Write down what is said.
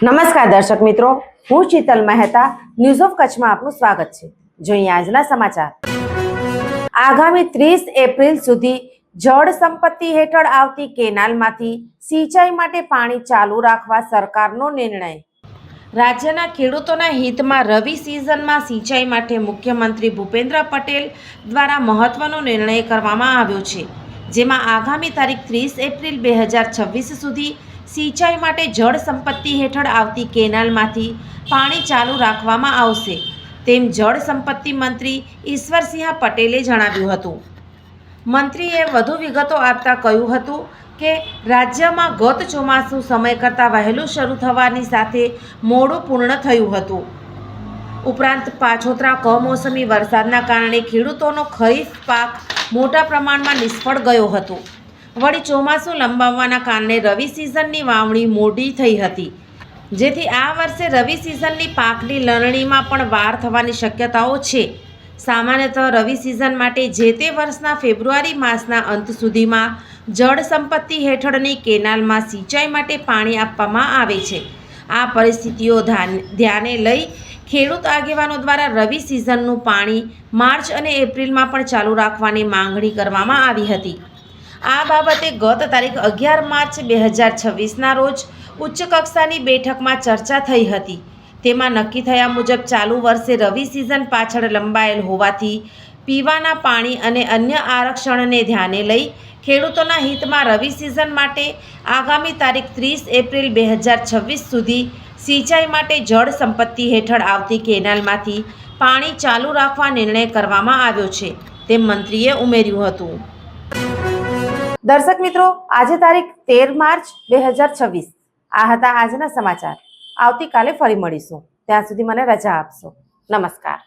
નમસ્કાર દર્શક મિત્રો, હું શીતલ મહેતા ન્યૂઝ ઓફ કચ્છમાં આપનું સ્વાગત છે। જોઈએ આજના સમાચાર। આગામી 30 એપ્રિલ સુધી જળ સંપત્તિ હેઠળ આવતી કેનાલમાંથી સિંચાઈ માટે પાણી ચાલુ રાખવા સરકારનો નિર્ણય। રાજ્યના ખેડૂતોના હિતમાં રવિ સિઝનમાં સિંચાઈ માટે મુખ્યમંત્રી ભૂપેન્દ્ર પટેલ દ્વારા મહત્વનો નિર્ણય કરવામાં આવ્યો છે, જેમાં આગામી તારીખ 30 એપ્રિલ 2026 સુધી સિંચાઈ માટે જળ સંપત્તિ હેઠળ આવતી કેનાલમાંથી પાણી ચાલુ રાખવામાં આવશે, તેમ જળ સંપત્તિ મંત્રી ઈશ્વરસિંહ પટેલે જણાવ્યું હતું। મંત્રીએ વધુ વિગતો આપતા કહ્યું હતું કે રાજ્યમાં ગત ચોમાસું સમય કરતાં વહેલું શરૂ થવાની સાથે મોડું પૂર્ણ થયું હતું। ઉપરાંત પાછોતરા કમોસમી વરસાદના કારણે ખેડૂતોનો ખરીફ પાક મોટા પ્રમાણમાં નિષ્ફળ ગયો હતો। વળી ચોમાસું લંબાવવાના કારણે રવિ સિઝનની વાવણી મોડી થઈ હતી, જેથી આ વર્ષે રવિ સિઝનની પાકની લણણીમાં પણ વાર થવાની શક્યતાઓ છે। સામાન્યતઃ રવિ સિઝન માટે જે તે વર્ષના ફેબ્રુઆરી માસના અંત સુધીમાં જળ સંપત્તિ હેઠળની કેનાલમાં સિંચાઈ માટે પાણી આપવામાં આવે છે। આ પરિસ્થિતિઓ ધ્યાને લઈ ખેડૂત આગેવાનો દ્વારા રવિ સિઝનનું પાણી માર્ચ અને એપ્રિલમાં પણ ચાલુ રાખવાની માંગણી કરવામાં આવી હતી। આ બાબતે ગત તારીખ 11 માર્ચ 2026ના રોજ ઉચ્ચ કક્ષાની બેઠકમાં ચર્ચા થઈ હતી। તેમાં નક્કી થયા મુજબ ચાલુ વર્ષે રવિ સિઝન પાછળ લંબાયેલ હોવાથી પીવાના પાણી અને અન્ય આરક્ષણને ધ્યાને લઈ ખેડૂતોના હિતમાં રવિ સિઝન માટે આગામી તારીખ 30 એપ્રિલ 2026 સુધી સિંચાઈ માટે જળ સંપત્તિ હેઠળ આવતી કેનાલમાંથી પાણી ચાલુ રાખવા નિર્ણય કરવામાં આવ્યો છે, તેમ મંત્રીએ ઉમેર્યું હતું। દર્શક મિત્રો, આજે તારીખ 13 માર્ચ 2026 આ હતા આજના સમાચાર। આવતીકાલે ફરી મળીશું, ત્યાં સુધી મને રજા આપશો। નમસ્કાર।